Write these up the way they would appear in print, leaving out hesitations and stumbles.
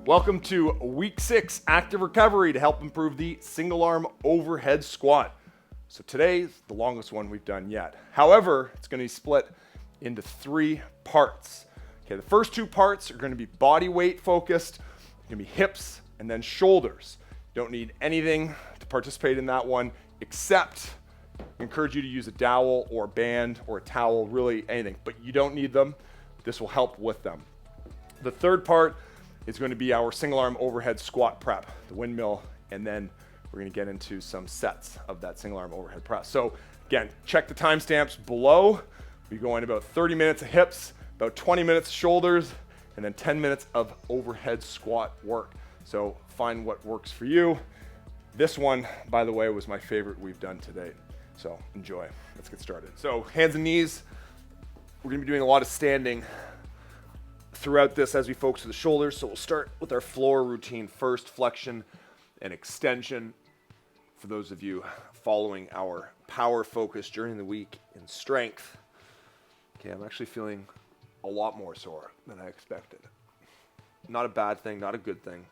Welcome to week 6 active recovery to help improve the single arm overhead squat. So today's the longest one we've done yet. However, it's going to be split into 3 parts. Okay, the first 2 parts are going to be body weight focused. It's going to be hips and then shoulders. You don't need anything to participate in that one except I encourage you to use a dowel or a band or a towel, really anything, but you don't need them. This will help with them. The third part is going to be our single arm overhead squat prep, the windmill, and then we're going to get into some sets of that single arm overhead press. So again, check the timestamps below. We're going about 30 minutes of hips, about 20 minutes shoulders, and then 10 minutes of overhead squat work. So find what works for you. This one, by the way, was my favorite we've done to date. So enjoy. Let's get started. So hands and knees. We're going to be doing a lot of standing throughout this as we focus on the shoulders. So we'll start with our floor routine first, flexion and extension. For those of you following our power focus during the week in strength. Okay, I'm actually feeling a lot more sore than I expected. Not a bad thing, not a good thing.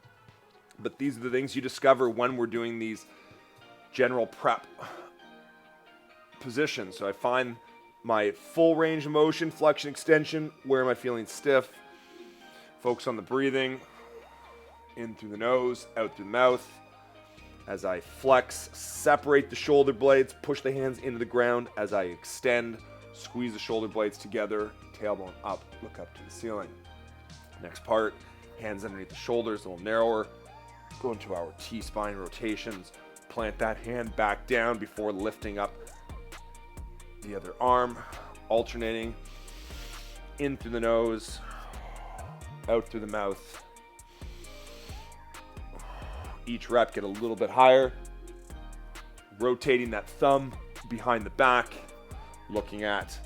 But these are the things you discover when we're doing these general prep positions. So I find my full range of motion, flexion, extension, where am I feeling stiff? Focus on the breathing, in through the nose, out through the mouth. As I flex, separate the shoulder blades, push the hands into the ground. As I extend, squeeze the shoulder blades together, tailbone up, look up to the ceiling. Next part, hands underneath the shoulders, a little narrower. Go into our T-spine rotations. Plant that hand back down before lifting up the other arm, alternating in through the nose, out through the mouth. Each rep get a little bit higher. Rotating that thumb behind the back, looking at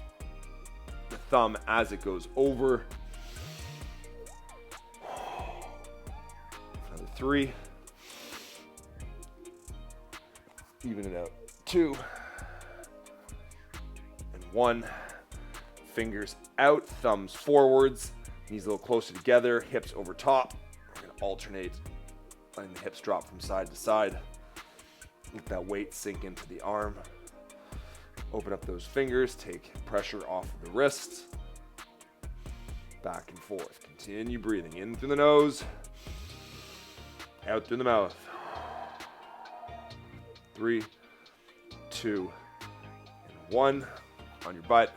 the thumb as it goes over. Another 3. Even it out. 2. And 1. Fingers out, thumbs forwards. Knees a little closer together, hips over top. We're going to alternate, letting the hips drop from side to side. Let that weight sink into the arm. Open up those fingers, take pressure off of the wrists. Back and forth. Continue breathing in through the nose, out through the mouth. 3, 2, and 1. On your butt,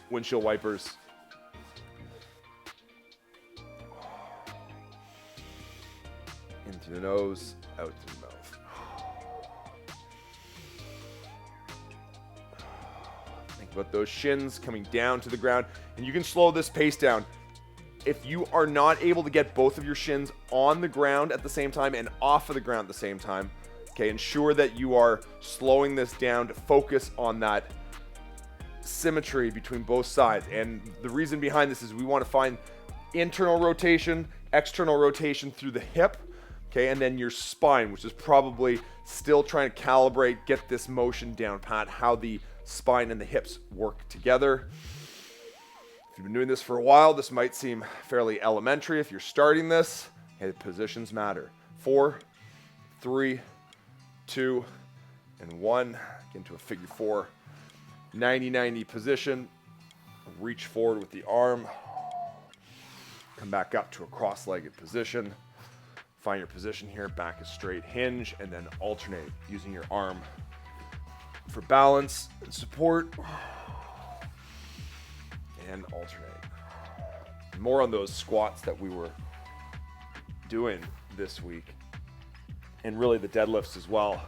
windshield wipers. In through the nose, out through the mouth. Think about those shins coming down to the ground, and you can slow this pace down. If you are not able to get both of your shins on the ground at the same time and off of the ground at the same time, okay, ensure that you are slowing this down to focus on that symmetry between both sides. And the reason behind this is we want to find internal rotation, external rotation through the hip. Okay, and then your spine, which is probably still trying to calibrate, get this motion down pat, how the spine and the hips work together. If you've been doing this for a while, this might seem fairly elementary. If you're starting this, hey, positions matter. 4, 3, 2, and 1. Get into a figure 4. 90-90 position. Reach forward with the arm. Come back up to a cross-legged position. Find your position here, back is straight, hinge, and then alternate using your arm for balance and support. And alternate. More on those squats that we were doing this week, and really the deadlifts as well,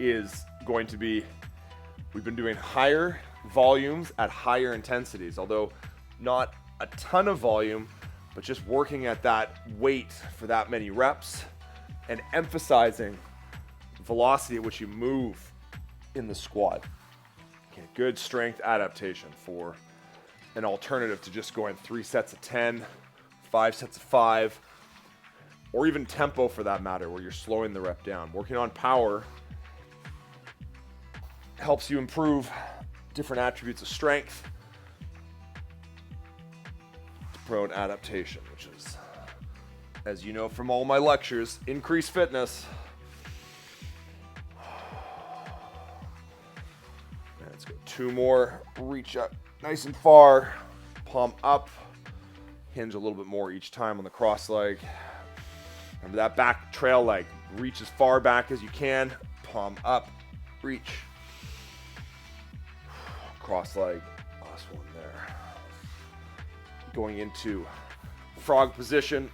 is going to be, we've been doing higher volumes at higher intensities, although not a ton of volume, but just working at that weight for that many reps and emphasizing the velocity at which you move in the squat. Okay, good strength adaptation for an alternative to just going 3 sets of 10, 5 sets of 5, or even tempo for that matter, where you're slowing the rep down. Working on power helps you improve different attributes of strength, prone adaptation, which is As you know from all my lectures, increase fitness. Let's go 2 more. Reach up nice and far. Palm up. Hinge a little bit more each time on the cross leg. Remember that back trail leg. Reach as far back as you can. Palm up. Reach. Cross leg. Last one there. Going into frog position.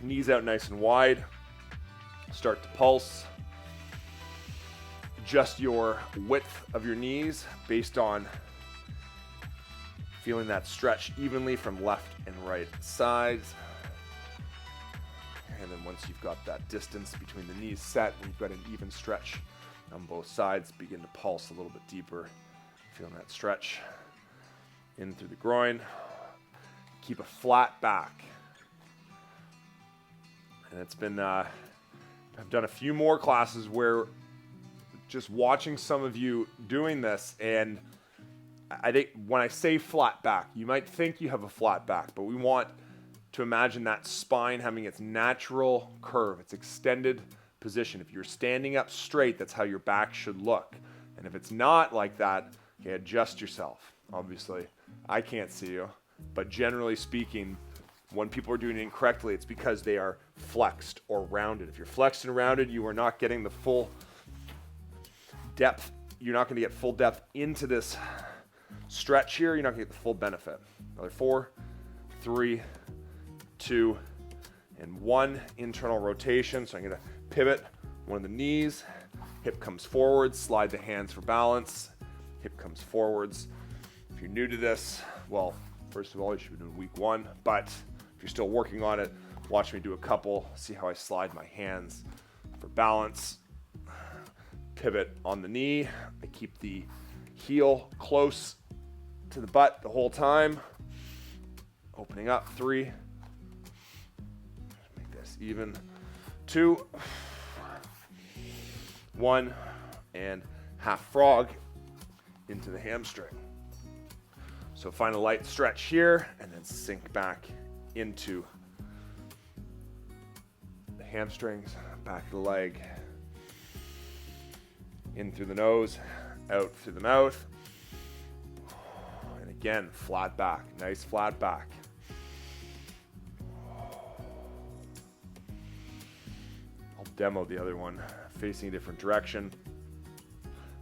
Knees out nice and wide. Start to pulse. Adjust your width of your knees based on feeling that stretch evenly from left and right sides. And then once you've got that distance between the knees set, and you've got an even stretch on both sides, begin to pulse a little bit deeper. Feeling that stretch in through the groin. Keep a flat back. And it's been, I've done a few more classes where just watching some of you doing this, and I think when I say flat back, you might think you have a flat back, but we want to imagine that spine having its natural curve, its extended position. If you're standing up straight, that's how your back should look. And if it's not like that, okay, adjust yourself. Obviously, I can't see you, but generally speaking, when people are doing it incorrectly, it's because they are flexed or rounded. If you're flexed and rounded, you are not getting the full depth. You're not going to get full depth into this stretch here. You're not going to get the full benefit. Another 4, 3, 2, and 1. Internal rotation. So I'm going to pivot one of the knees. Hip comes forward. Slide the hands for balance. Hip comes forwards. If you're new to this, well, first of all, you should be doing week 1. But if you're still working on it, watch me do a couple. See how I slide my hands for balance. Pivot on the knee. I keep the heel close to the butt the whole time. Opening up. 3. Make this even. 2. 1. And half frog into the hamstring. So find a light stretch here and then sink back into the hamstrings, back of the leg. In through the nose, out through the mouth. And again, flat back, nice flat back. I'll demo the other one, facing a different direction.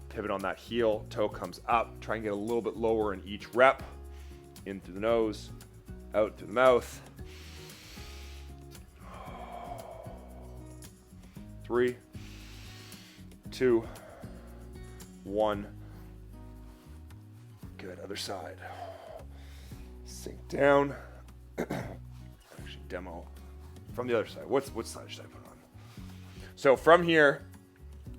Pivot on that heel, toe comes up. Try and get a little bit lower in each rep. In through the nose, out through the mouth. 3, 2, 1. Good, other side. Sink down. Actually, demo from the other side. What side should I put on? So from here,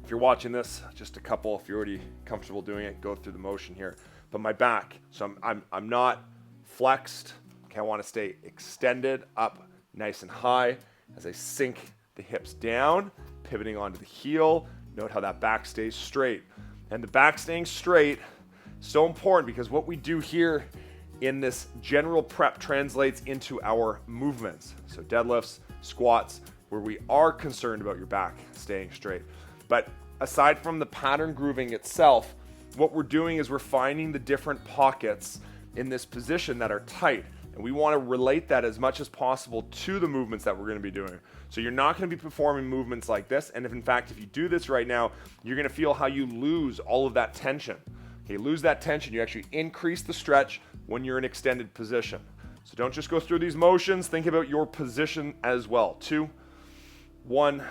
if you're watching this, just a couple, if you're already comfortable doing it, go through the motion here. But my back, so I'm not flexed. Okay, I want to stay extended up nice and high as I sink the hips down, pivoting onto the heel. Note how that back stays straight. And the back staying straight is so important because what we do here in this general prep translates into our movements. So deadlifts, squats, where we are concerned about your back staying straight. But aside from the pattern grooving itself, what we're doing is we're finding the different pockets in this position that are tight. And we want to relate that as much as possible to the movements that we're going to be doing. So you're not going to be performing movements like this. And if in fact, if you do this right now, you're going to feel how you lose all of that tension. Okay, lose that tension. You actually increase the stretch when you're in extended position. So don't just go through these motions. Think about your position as well. 2, 1.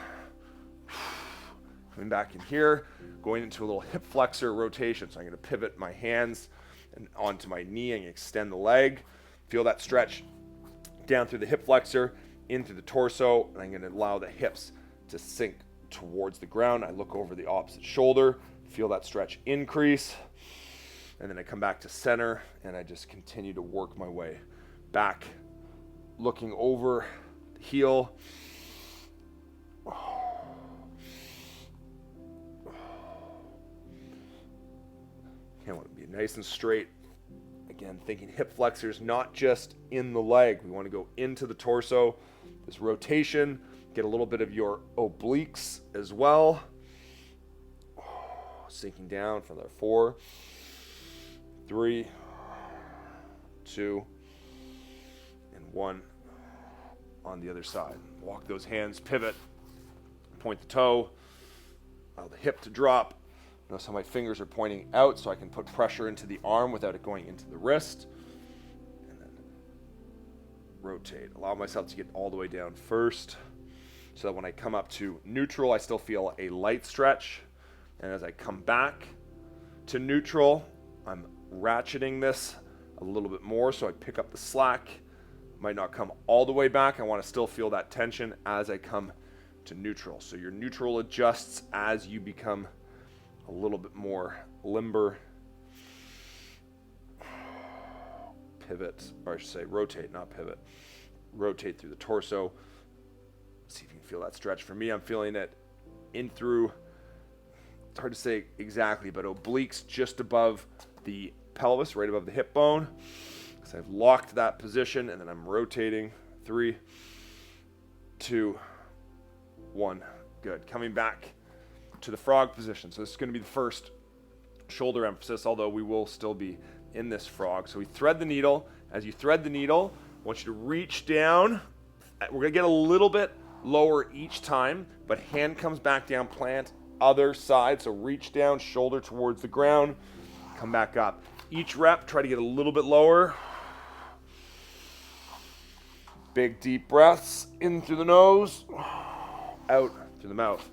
Coming back in here, going into a little hip flexor rotation. So I'm going to pivot my hands and onto my knee and extend the leg. Feel that stretch down through the hip flexor, in through the torso, and I'm going to allow the hips to sink towards the ground. I look over the opposite shoulder, feel that stretch increase, and then I come back to center, and I just continue to work my way back, looking over the heel. I want to be nice and straight. Again, thinking hip flexors, not just in the leg. We want to go into the torso, this rotation, get a little bit of your obliques as well. Sinking down for another 4, 3, 2, and 1 on the other side. Walk those hands, pivot, point the toe, allow the hip to drop. Notice how my fingers are pointing out so I can put pressure into the arm without it going into the wrist. And then rotate. Allow myself to get all the way down first so that when I come up to neutral, I still feel a light stretch. And as I come back to neutral, I'm ratcheting this a little bit more so I pick up the slack. Might not come all the way back. I want to still feel that tension as I come to neutral. So your neutral adjusts as you become a little bit more limber. Pivot, or I should say rotate, not pivot. Rotate through the torso. See if you can feel that stretch. For me, I'm feeling it in through, it's hard to say exactly, but obliques just above the pelvis, right above the hip bone. So I've locked that position, and then I'm rotating. 3, 2, 1. Good. Coming back to the frog position. So this is going to be the first shoulder emphasis, although we will still be in this frog. So we thread the needle. As you thread the needle, I want you to reach down. We're going to get a little bit lower each time, but hand comes back down, plant, other side. So reach down, shoulder towards the ground, come back up. Each rep, try to get a little bit lower. Big deep breaths in through the nose, out through the mouth.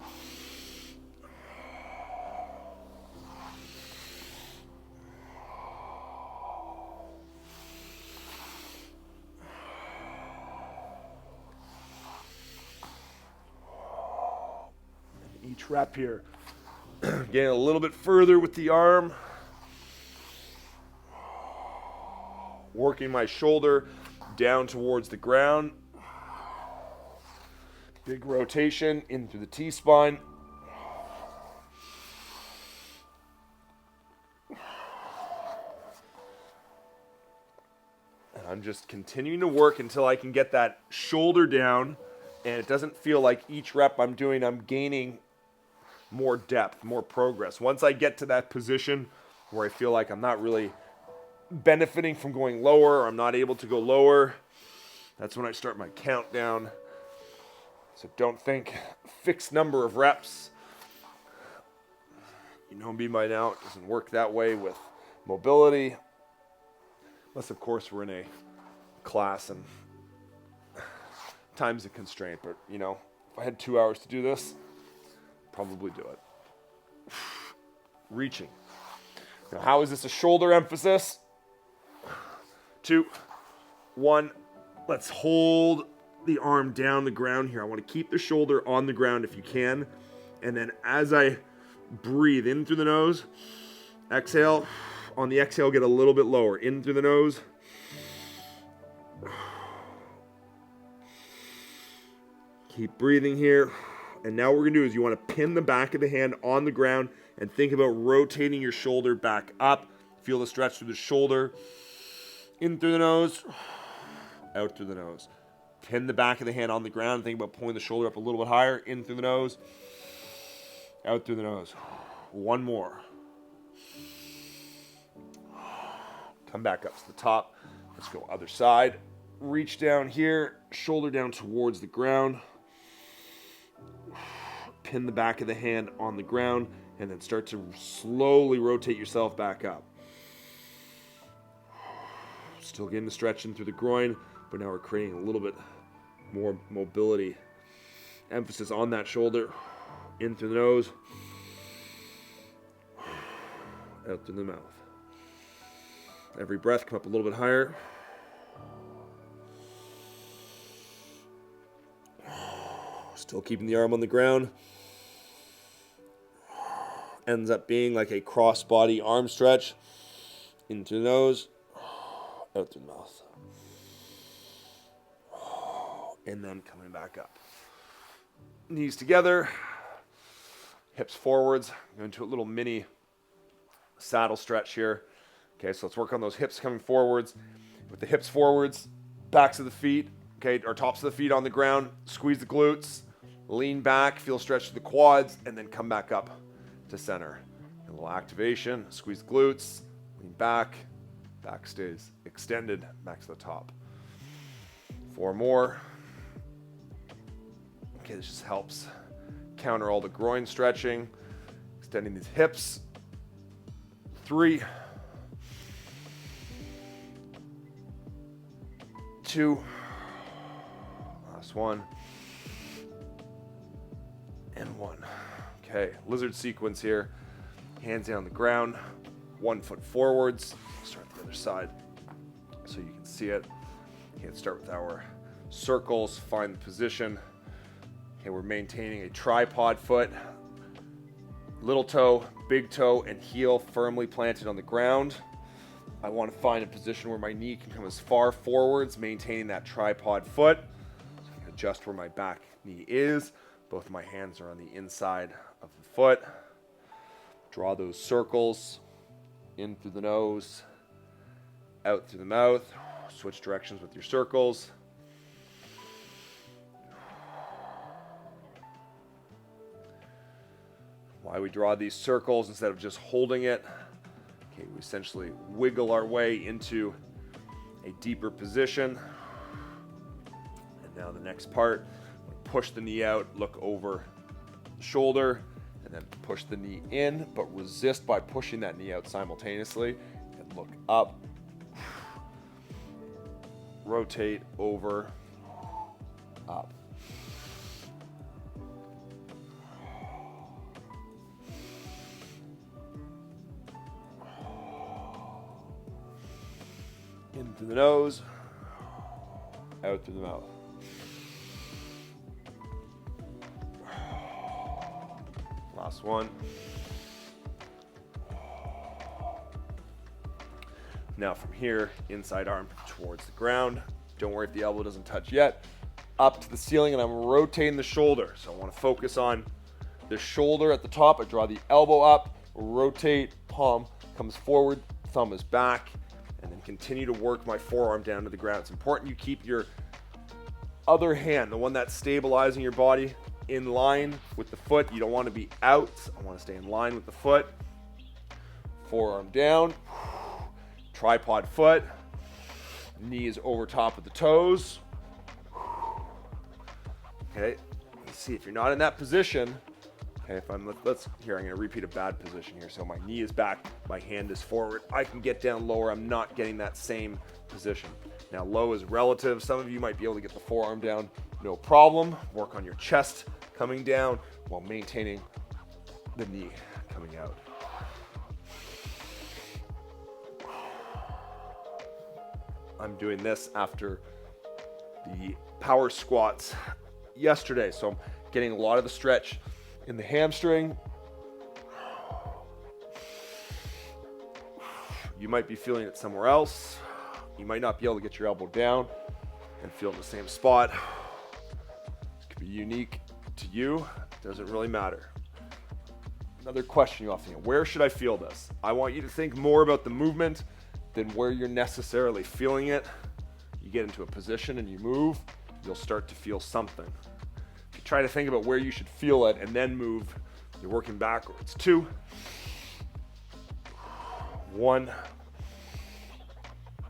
Each rep here, getting a little bit further with the arm, working my shoulder down towards the ground. Big rotation in through the T-spine. And I'm just continuing to work until I can get that shoulder down, and it doesn't feel like each rep I'm doing, I'm gaining more depth, more progress. Once I get to that position where I feel like I'm not really benefiting from going lower, or I'm not able to go lower, that's when I start my countdown. So don't think fixed number of reps. You know me by now, it doesn't work that way with mobility. Unless, of course, we're in a class and time's a constraint. But, you know, if I had 2 hours to do this, probably do it. Reaching. Now, how is this a shoulder emphasis? 2, 1. Let's hold the arm down the ground here. I want to keep the shoulder on the ground if you can. And then as I breathe in through the nose, exhale. On the exhale, get a little bit lower. In through the nose. Keep breathing here. And now what we're going to do is you want to pin the back of the hand on the ground and think about rotating your shoulder back up. Feel the stretch through the shoulder. In through the nose, out through the nose. Pin the back of the hand on the ground. Think about pulling the shoulder up a little bit higher. In through the nose, out through the nose. One more. Come back up to the top. Let's go other side. Reach down here, shoulder down towards the ground. Pin the back of the hand on the ground, and then start to slowly rotate yourself back up. Still getting the stretch in through the groin, but now we're creating a little bit more mobility. Emphasis on that shoulder. In through the nose. Out through the mouth. Every breath, come up a little bit higher. Still keeping the arm on the ground. Ends up being like a cross-body arm stretch. Into the nose. Out through the mouth. And then coming back up. Knees together. Hips forwards. Go into a little mini saddle stretch here. Okay, so let's work on those hips coming forwards. With the hips forwards, backs of the feet, Okay, our tops of the feet on the ground, squeeze the glutes, lean back, feel stretch to the quads, and then come back up to center. A little activation, squeeze the glutes, lean back stays extended, back to the top. 4 more. Okay, this just helps counter all the groin stretching, extending these hips. 3, 2, last one, and 1. Okay, lizard sequence here. Hands down on the ground, 1 foot forwards. Start the other side so you can see it. Okay, let's start with our circles, find the position. Okay, we're maintaining a tripod foot. Little toe, big toe, and heel firmly planted on the ground. I want to find a position where my knee can come as far forwards, maintaining that tripod foot. So I can adjust where my back knee is. Both of my hands are on the inside of the foot. Draw those circles in through the nose, out through the mouth. Switch directions with your circles. Why we draw these circles instead of just holding it. Okay, we essentially wiggle our way into a deeper position. And now the next part, push the knee out, look over the shoulder, and then push the knee in, but resist by pushing that knee out simultaneously, and look up. Rotate over, up. In through the nose, out through the mouth. Last one. Now from here, inside arm towards the ground. Don't worry if the elbow doesn't touch yet. Up to the ceiling, and I'm rotating the shoulder. So I want to focus on the shoulder at the top. I draw the elbow up, rotate, palm comes forward, thumb is back, and then continue to work my forearm down to the ground. It's important you keep your other hand, the one that's stabilizing your body, in line with the foot. You don't want to be out. I want to stay in line with the foot. Forearm down. Tripod foot. Knees over top of the toes. Okay. Let's see if you're not in that position. Okay, if I'm here, I'm going to repeat a bad position here. So my knee is back, my hand is forward. I can get down lower. I'm not getting that same position. Now low is relative. Some of you might be able to get the forearm down, no problem. Work on your chest coming down while maintaining the knee coming out. I'm doing this after the power squats yesterday, so I'm getting a lot of the stretch in the hamstring. You might be feeling it somewhere else. You might not be able to get your elbow down and feel it in the same spot. It could be unique to you. It doesn't really matter. Another question you often get, where should I feel this? I want you to think more about the movement than where you're necessarily feeling it. You get into a position and you move, you'll start to feel something. If you try to think about where you should feel it and then move, you're working backwards. 2, 1.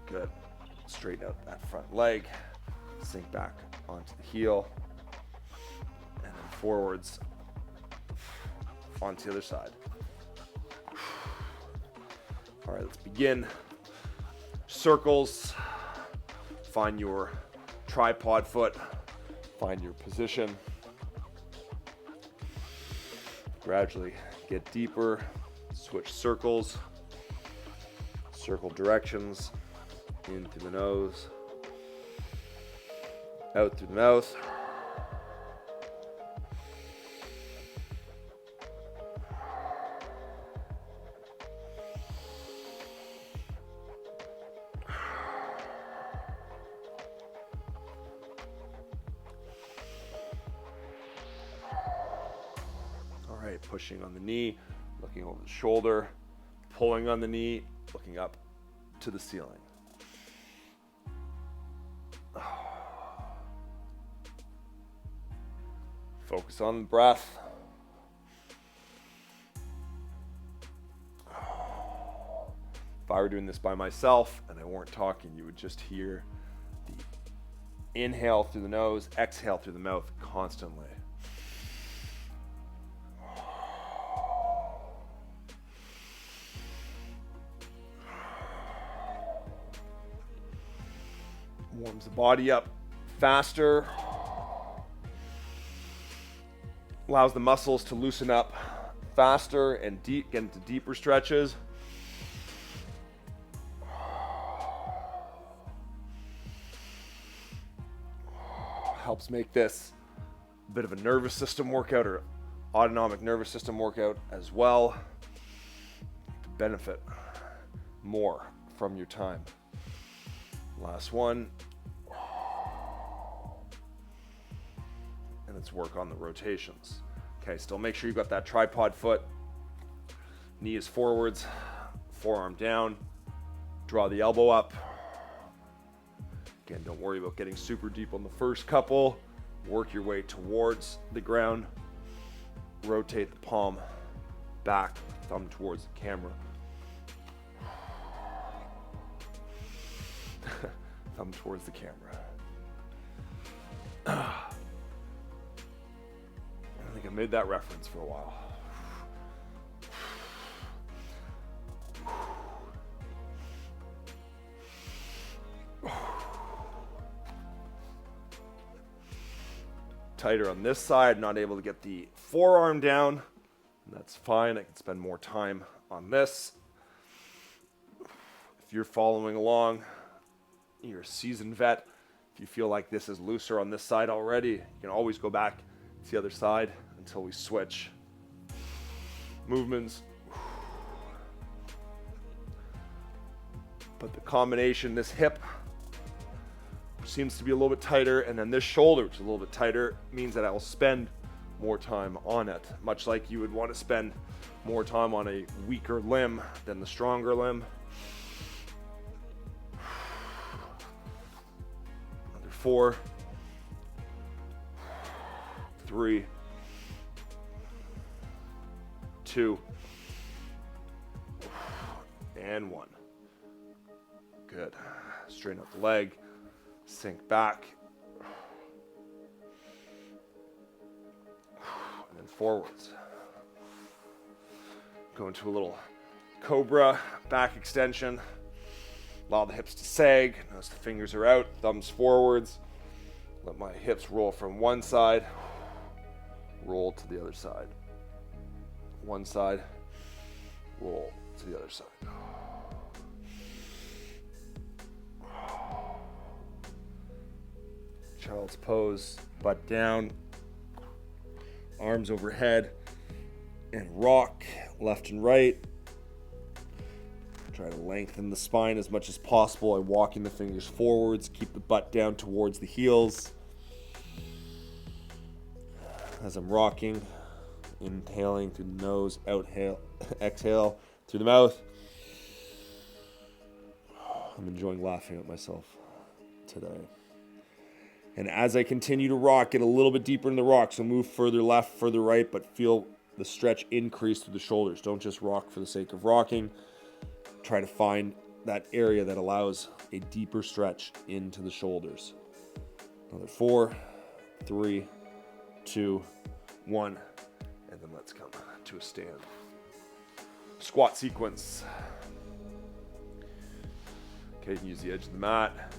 Good. Straighten out that front leg, sink back onto the heel, and then forwards onto the other side. All right, let's begin. Circles. Find your tripod foot. Find your position. Gradually get deeper. Switch circles. Circle directions. In through the nose. Out through the mouth. Pushing on the knee, looking over the shoulder, pulling on the knee, looking up to the ceiling. Focus on the breath. If I were doing this by myself and I weren't talking, you would just hear the inhale through the nose, exhale through the mouth constantly. Warms the body up faster. Allows the muscles to loosen up faster and get into deeper stretches. Helps make this a bit of a nervous system workout or autonomic nervous system workout as well to benefit more from your time. Last one. And let's work on the rotations. Okay, still make sure you've got that tripod foot. Knee is forwards, forearm down. Draw the elbow up. Again, don't worry about getting super deep on the first couple. Work your way towards the ground. Rotate the palm back, thumb towards the camera. Thumb towards the camera. I think I made that reference for a while. Tighter on this side, not able to get the forearm down. That's fine, I can spend more time on this. If you're following along, you're a seasoned vet. If you feel like this is looser on this side already, you can always go back to the other side until we switch. Movements. But the combination, this hip seems to be a little bit tighter, and then this shoulder, which is a little bit tighter, means that I will spend more time on it. Much like you would want to spend more time on a weaker limb than the stronger limb. Another 4, 3, 2, and 1. Good. Straighten out the leg. Sink back. And then forwards. Go into a little cobra back extension. Allow the hips to sag. Notice the fingers are out, thumbs forwards. Let my hips roll from one side, roll to the other side. One side, roll to the other side. Child's pose, butt down, arms overhead, and rock left and right. Try to lengthen the spine as much as possible by walking the fingers forwards. Keep the butt down towards the heels. As I'm rocking, inhaling through the nose, exhale through the mouth. I'm enjoying laughing at myself today. And as I continue to rock, get a little bit deeper in the rock. So move further left, further right, but feel the stretch increase through the shoulders. Don't just rock for the sake of rocking. Try to find that area that allows a deeper stretch into the shoulders. Another 4, 3, 2, 1. And then let's come to a stand. Squat sequence. Okay, you can use the edge of the mat,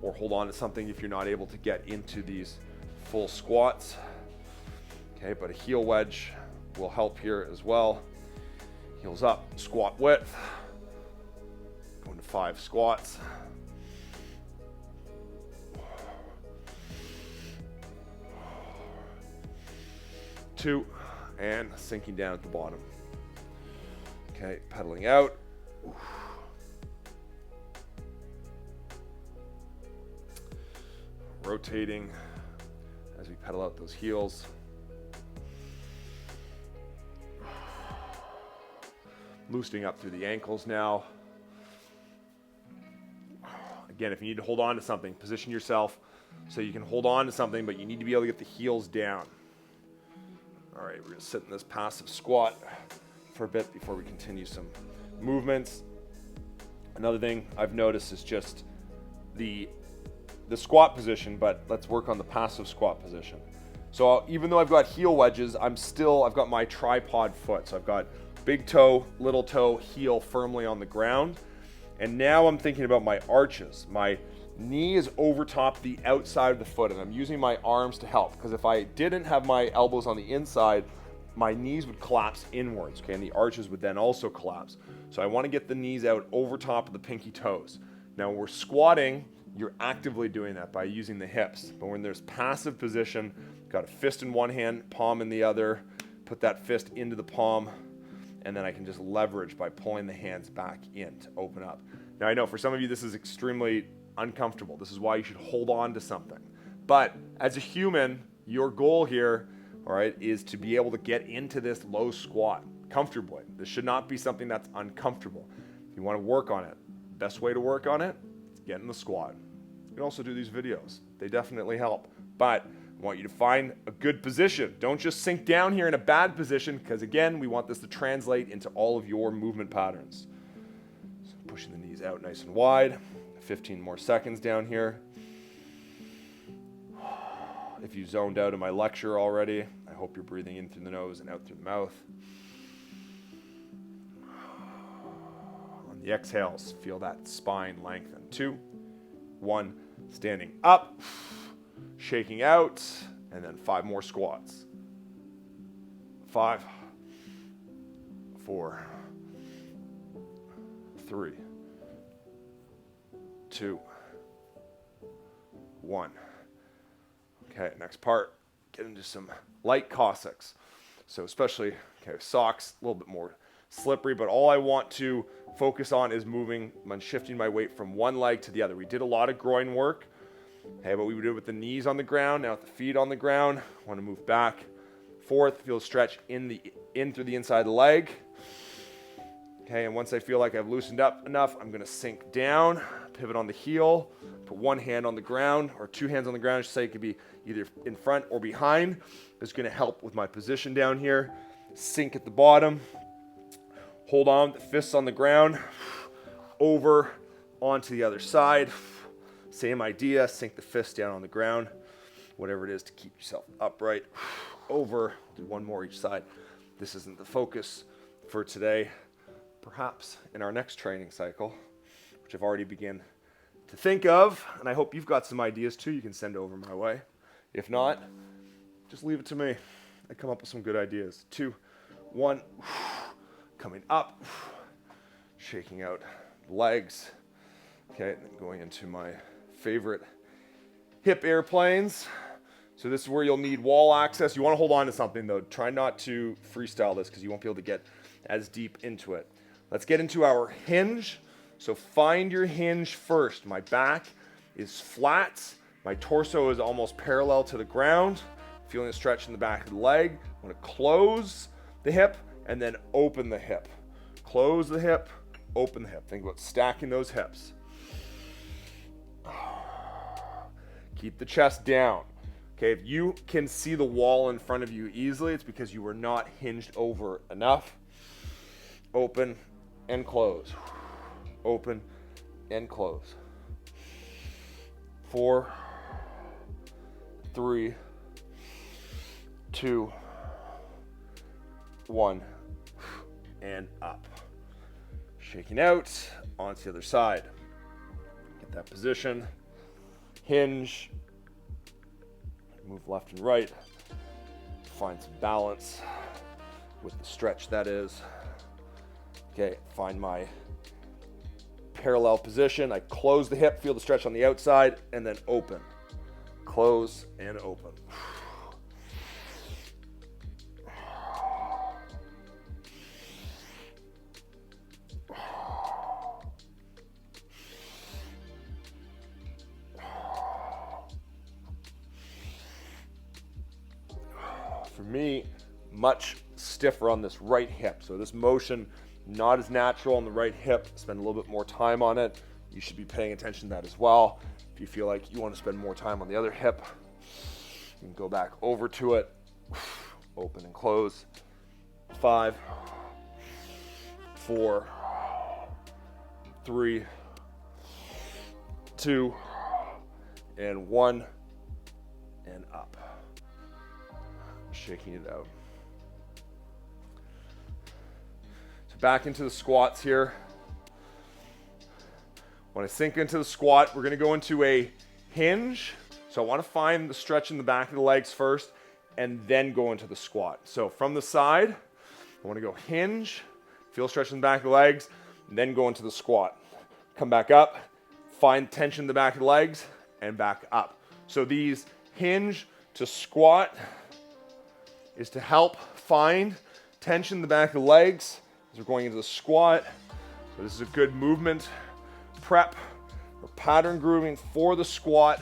or hold on to something if you're not able to get into these full squats. Okay, but a heel wedge will help here as well. Heels up, squat width. Going to 5 squats. Two, and sinking down at the bottom. Okay, pedaling out. Rotating as we pedal out those heels. Loosening up through the ankles now. Again, if you need to hold on to something, position yourself so you can hold on to something, but you need to be able to get the heels down. All right, we're gonna sit in this passive squat for a bit before we continue some movements. Another thing I've noticed is just the squat position, but let's work on the passive squat position. So even though I've got heel wedges, I've got my tripod foot. So I've got big toe, little toe, heel firmly on the ground. And now I'm thinking about my arches. My knee is over top the outside of the foot, and I'm using my arms to help, because if I didn't have my elbows on the inside, my knees would collapse inwards, okay, and the arches would then also collapse. So I want to get the knees out over top of the pinky toes. Now when we're squatting, you're actively doing that by using the hips. But when there's passive position, got a fist in one hand, palm in the other, put that fist into the palm, and then I can just leverage by pulling the hands back in to open up. Now I know for some of you this is extremely uncomfortable. This is why you should hold on to something. But as a human, your goal here, all right, is to be able to get into this low squat comfortably. This should not be something that's uncomfortable. If you want to work on it, best way to work on it is get in the squat. You can also do these videos. They definitely help. But I want you to find a good position. Don't just sink down here in a bad position, because again, we want this to translate into all of your movement patterns. So pushing the knees out nice and wide. 15 more seconds down here. If you zoned out in my lecture already, I hope you're breathing in through the nose and out through the mouth. On the exhales, feel that spine lengthen. 2, 1, standing up, shaking out, and then 5 more squats. 5, 4, 3, 2, 1. Okay, next part, get into some light Cossacks. So especially, okay, socks, a little bit more slippery, but all I want to focus on is shifting my weight from one leg to the other. We did a lot of groin work, okay, but we would do it with the knees on the ground, now with the feet on the ground. I want to move back, forth, feel stretch in through the inside of the leg. Okay, and once I feel like I've loosened up enough, I'm gonna sink down, pivot on the heel, put one hand on the ground, or 2 hands on the ground, I should say. It could be either in front or behind. It's gonna help with my position down here. Sink at the bottom, hold on, the fists on the ground, over onto the other side. Same idea, sink the fist down on the ground, whatever it is to keep yourself upright. Over, do one more each side. This isn't the focus for today. Perhaps in our next training cycle, which I've already begun to think of, and I hope you've got some ideas too you can send over my way. If not, just leave it to me. I come up with some good ideas. 2, 1, coming up, shaking out legs. Okay, and then going into my favorite hip airplanes. So this is where you'll need wall access. You want to hold on to something though. Try not to freestyle this because you won't be able to get as deep into it. Let's get into our hinge. So find your hinge first. My back is flat. My torso is almost parallel to the ground. Feeling a stretch in the back of the leg. I'm going to close the hip and then open the hip. Close the hip, open the hip. Think about stacking those hips. Keep the chest down. Okay, if you can see the wall in front of you easily, it's because you were not hinged over enough. Open and close. Open and close. 4, 3, 2, 1, and up. Shaking out onto the other side. Get that position. Hinge. Move left and right. Find some balance with the stretch that is. Okay, find my parallel position. I close the hip, feel the stretch on the outside, and then open. Close and open. For me, much stiffer on this right hip. So this motion, not as natural on the right hip. Spend a little bit more time on it. You should be paying attention to that as well. If you feel like you want to spend more time on the other hip, you can go back over to it. Open and close. 5, 4, 3, 2, and 1, and up. Shaking it out. So back into the squats here. When I sink into the squat, we're going to go into a hinge. So I want to find the stretch in the back of the legs first and then go into the squat. So from the side, I want to go hinge, feel stretch in the back of the legs, and then go into the squat. Come back up, find tension in the back of the legs, and back up. So these hinge to squat is to help find tension in the back of the legs as we're going into the squat. So this is a good movement prep or pattern grooving for the squat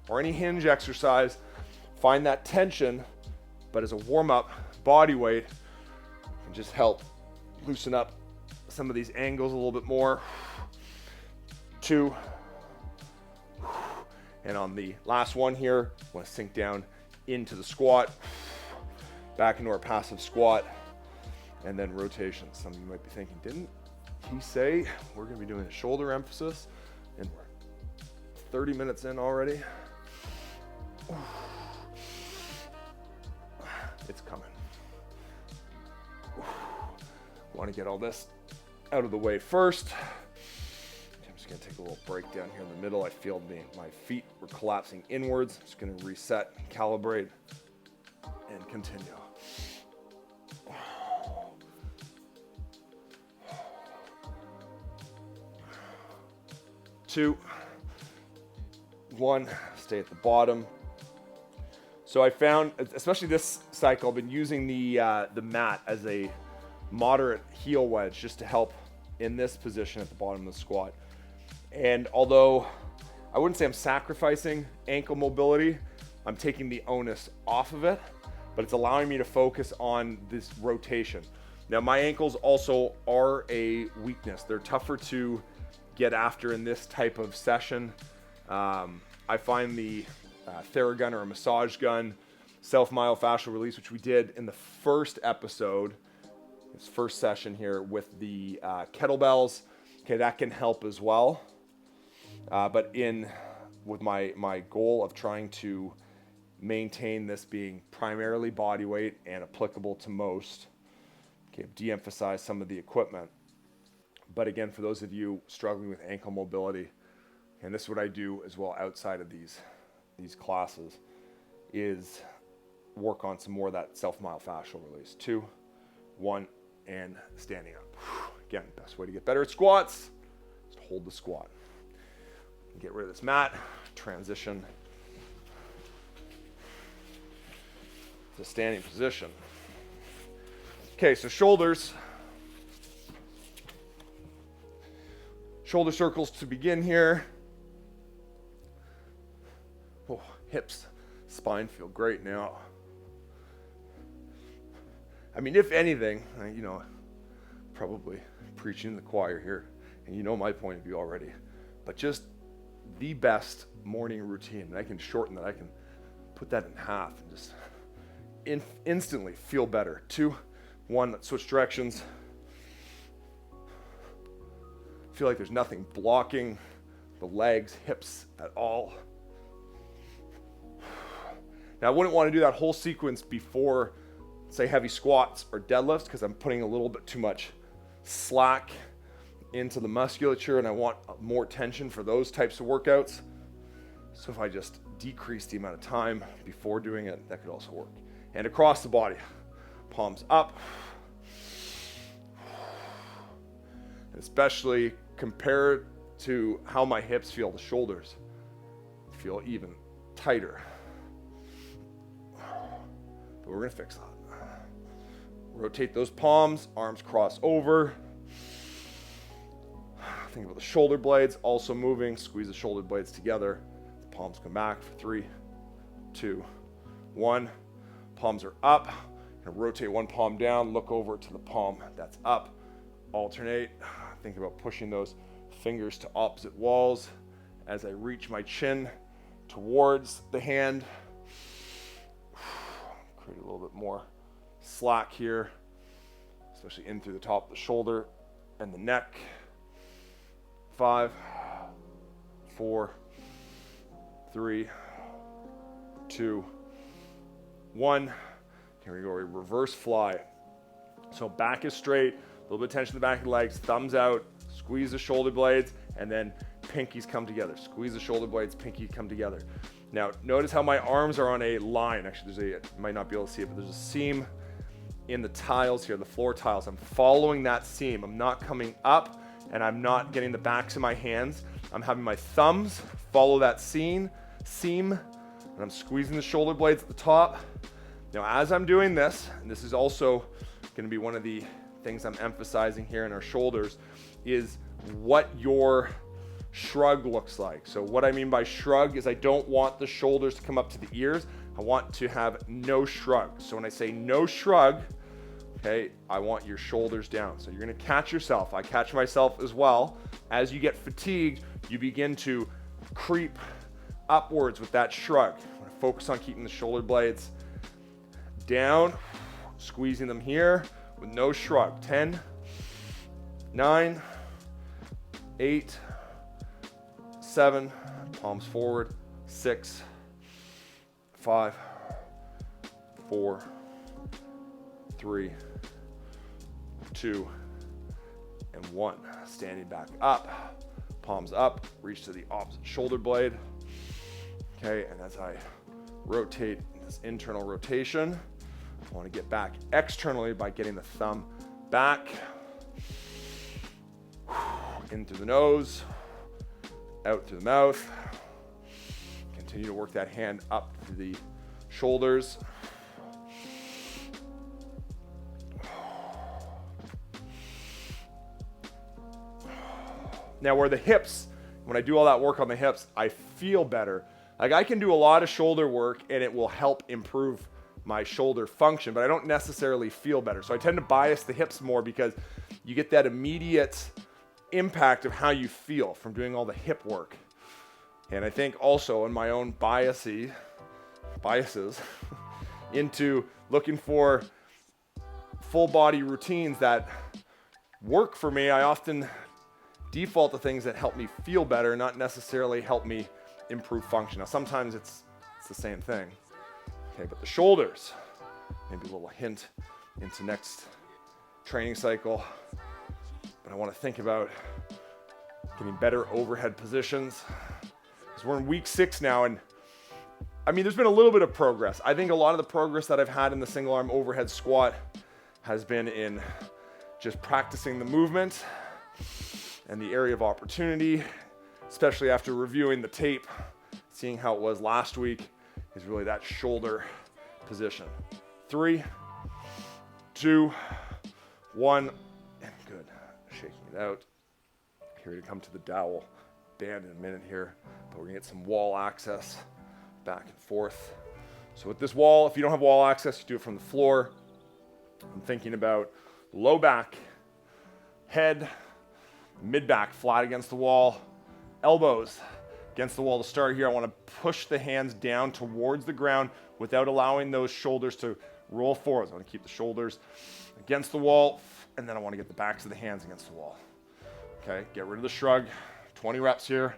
or any hinge exercise. Find that tension, but as a warm-up, body weight can just help loosen up some of these angles a little bit more. 2. And on the last one here, I want to sink down into the squat, back into our passive squat, and then rotation. Some of you might be thinking, didn't he say we're going to be doing a shoulder emphasis? And we're 30 minutes in already. It's coming. Want to get all this out of the way first. I'm just going to take a little break down here in the middle. I feel my feet were collapsing inwards. Just going to reset, calibrate, and continue. 2, 1, stay at the bottom. So I found, especially this cycle, I've been using the mat as a moderate heel wedge just to help in this position at the bottom of the squat. And although I wouldn't say I'm sacrificing ankle mobility, I'm taking the onus off of it, but it's allowing me to focus on this rotation. Now my ankles also are a weakness. They're tougher to get after in this type of session. I find the Theragun or a massage gun, self-myofascial release, which we did in the first episode, this first session here with the kettlebells. Okay, that can help as well. But with my goal of trying to maintain this being primarily body weight and applicable to most, okay, de-emphasize some of the equipment. But again, for those of you struggling with ankle mobility, and this is what I do as well outside of these classes, is work on some more of that self-myofascial release. 2, 1, and standing up. Again, best way to get better at squats is to hold the squat. Get rid of this mat, transition to standing position. Okay, so shoulders. Shoulder circles to begin here. Oh, hips, spine feel great now. I mean, if anything, probably preaching to the choir here, and you know my point of view already, but just the best morning routine. And I can shorten that. I can put that in half and just instantly feel better. 2, 1, let's switch directions. Feel like there's nothing blocking the legs, hips at all. Now, I wouldn't want to do that whole sequence before, say, heavy squats or deadlifts, because I'm putting a little bit too much slack into the musculature, and I want more tension for those types of workouts. So if I just decrease the amount of time before doing it, that could also work. And across the body, palms up. Especially compare to how my hips feel, the shoulders feel even tighter. But we're gonna fix that. Rotate those palms, arms cross over. Think about the shoulder blades also moving. Squeeze the shoulder blades together. The palms come back for 3, 2, 1. Palms are up. Gonna rotate one palm down, look over to the palm that's up. Alternate. Think about pushing those fingers to opposite walls as I reach my chin towards the hand. Create a little bit more slack here, especially in through the top of the shoulder and the neck. 5, 4, 3, 2, 1. Here we go, we reverse fly. So back is straight, a little bit of tension in the back of the legs, thumbs out, squeeze the shoulder blades, and then pinkies come together. Squeeze the shoulder blades, pinkies come together. Now, notice how my arms are on a line. Actually, you might not be able to see it, but there's a seam in the tiles here, the floor tiles. I'm following that seam. I'm not coming up, and I'm not getting the backs of my hands. I'm having my thumbs follow that seam, and I'm squeezing the shoulder blades at the top. Now, as I'm doing this, and this is also going to be one of the things I'm emphasizing here in our shoulders, is what your shrug looks like. So what I mean by shrug is I don't want the shoulders to come up to the ears. I want to have no shrug. So when I say no shrug, okay, I want your shoulders down. So you're going to catch yourself. I catch myself as well. As you get fatigued, you begin to creep upwards with that shrug. I want to focus on keeping the shoulder blades down, squeezing them here with no shrug. 10, 9, 8, 7, palms forward, 6, 5, 4, 3, 2, and 1. Standing back up, palms up, reach to the opposite shoulder blade. Okay, and as I rotate this internal rotation, I want to get back externally by getting the thumb back, in through the nose, out through the mouth. Continue to work that hand up to the shoulders. Now where the hips, when I do all that work on the hips, I feel better. Like I can do a lot of shoulder work and it will help improve my shoulder function, but I don't necessarily feel better. So I tend to bias the hips more because you get that immediate impact of how you feel from doing all the hip work. And I think also in my own biases into looking for full body routines that work for me, I often default to things that help me feel better, not necessarily help me improve function. Now sometimes it's the same thing. Okay, but the shoulders, maybe a little hint into next training cycle. But I want to think about getting better overhead positions. Because we're in week 6 now, and I mean, there's been a little bit of progress. I think a lot of the progress that I've had in the single arm overhead squat has been in just practicing the movement and the area of opportunity, especially after reviewing the tape, seeing how it was last week, is really that shoulder position. 3, 2, 1, and good. Shaking it out. Here we come to the dowel band in a minute here, but we're gonna get some wall access back and forth. So with this wall, if you don't have wall access, you do it from the floor. I'm thinking about low back, head, mid back flat against the wall, elbows against the wall to start here. I want to push the hands down towards the ground without allowing those shoulders to roll forward. I want to keep the shoulders against the wall, and then I want to get the backs of the hands against the wall. Okay, get rid of the shrug. 20 reps here.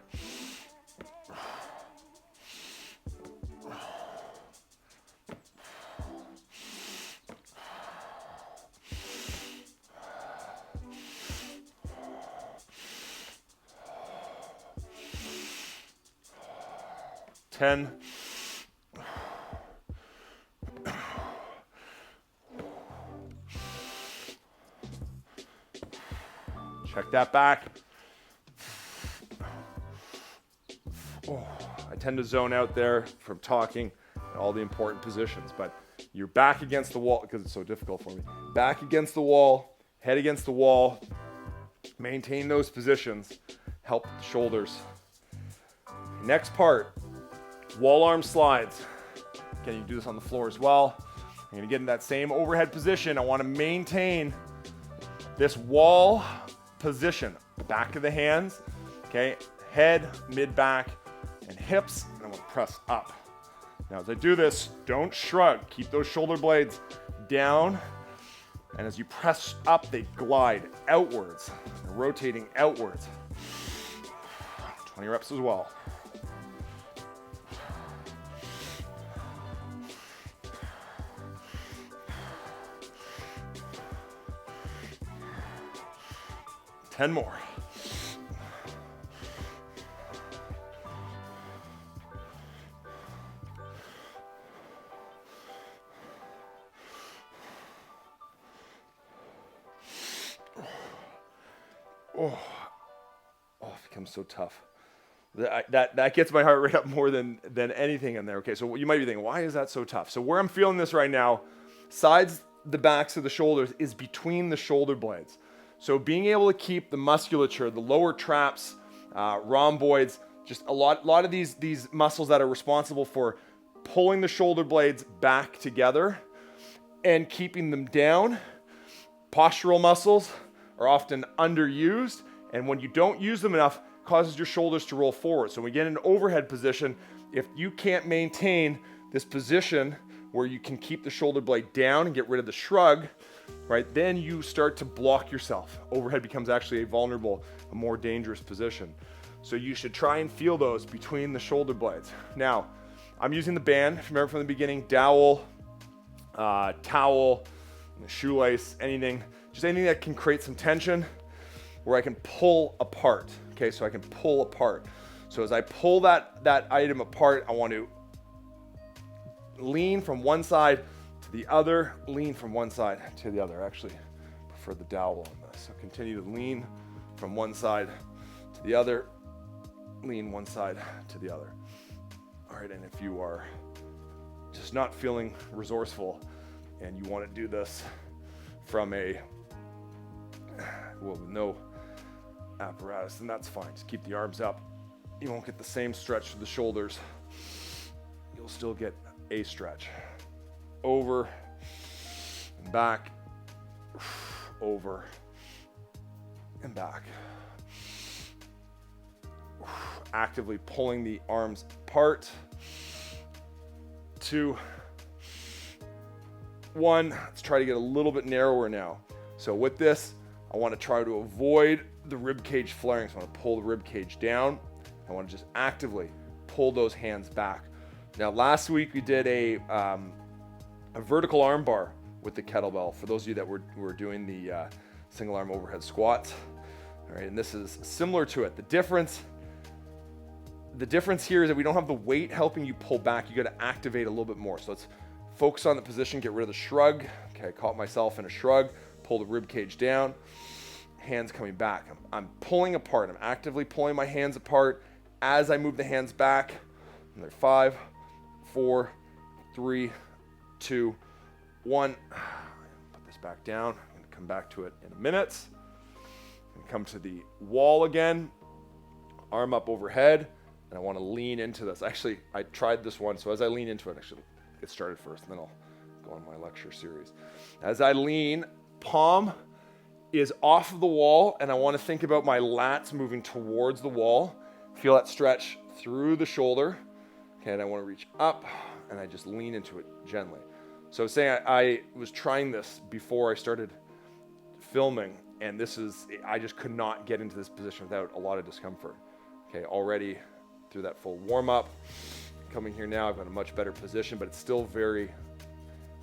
Check that back. Oh, I tend to zone out there from talking all the important positions, but you're back against the wall because it's so difficult for me. Back against the wall, head against the wall. Maintain those positions. Help the shoulders. Next part, wall arm slides. Again, you can do this on the floor as well. I'm gonna get in that same overhead position. I wanna maintain this wall position. Back of the hands, okay? Head, mid-back, and hips, and I wanna press up. Now as I do this, don't shrug. Keep those shoulder blades down, and as you press up, they glide outwards, rotating outwards. 20 reps as well. Ten more. Oh, it becomes so tough. That gets my heart rate up more than anything in there. Okay, so you might be thinking, why is that so tough? So where I'm feeling this right now, sides, the backs of the shoulders, is between the shoulder blades. So being able to keep the musculature, the lower traps, rhomboids, just a lot of these muscles that are responsible for pulling the shoulder blades back together and keeping them down. Postural muscles are often underused, and when you don't use them enough, causes your shoulders to roll forward. So when we get in an overhead position, if you can't maintain this position where you can keep the shoulder blade down and get rid of the shrug, right, then you start to block yourself. Overhead becomes actually a vulnerable, a more dangerous position. So you should try and feel those between the shoulder blades. Now, I'm using the band, if you remember from the beginning, dowel, towel, shoelace, anything, just anything that can create some tension where I can pull apart. Okay, so I can pull apart. So as I pull that item apart, I want to lean from one side to the other, lean from one side to the other. I actually prefer the dowel on this. So continue to lean from one side to the other, lean one side to the other. All right, and if you are just not feeling resourceful and you want to do this from with no apparatus, then that's fine. Just keep the arms up. You won't get the same stretch to the shoulders. You'll still get a stretch. Over and back, over and back. Actively pulling the arms apart. 2, 1. Let's try to get a little bit narrower now. So with this, I want to try to avoid the rib cage flaring. So I want to pull the rib cage down. I want to just actively pull those hands back. Now, last week we did a vertical arm bar with the kettlebell. For those of you that were doing the single arm overhead squats, all right, and this is similar to it. The difference here is that we don't have the weight helping you pull back. You got to activate a little bit more. So let's focus on the position, get rid of the shrug. Okay, I caught myself in a shrug. Pull the rib cage down. Hands coming back. I'm pulling apart. I'm actively pulling my hands apart as I move the hands back. And they're 5, 4, 3, 2, 1. Put this back down. I'm going to come back to it in a minute. And come to the wall again. Arm up overhead. And I want to lean into this. Actually, I tried this one. So as I lean into it, I should get started first. And then I'll go on my lecture series. As I lean, palm is off of the wall, and I want to think about my lats moving towards the wall. Feel that stretch through the shoulder. Okay, and I want to reach up, and I just lean into it gently. So I was saying I was trying this before I started filming, and I just could not get into this position without a lot of discomfort. Okay, already through that full warm-up. Coming here now, I've got a much better position, but it's still very,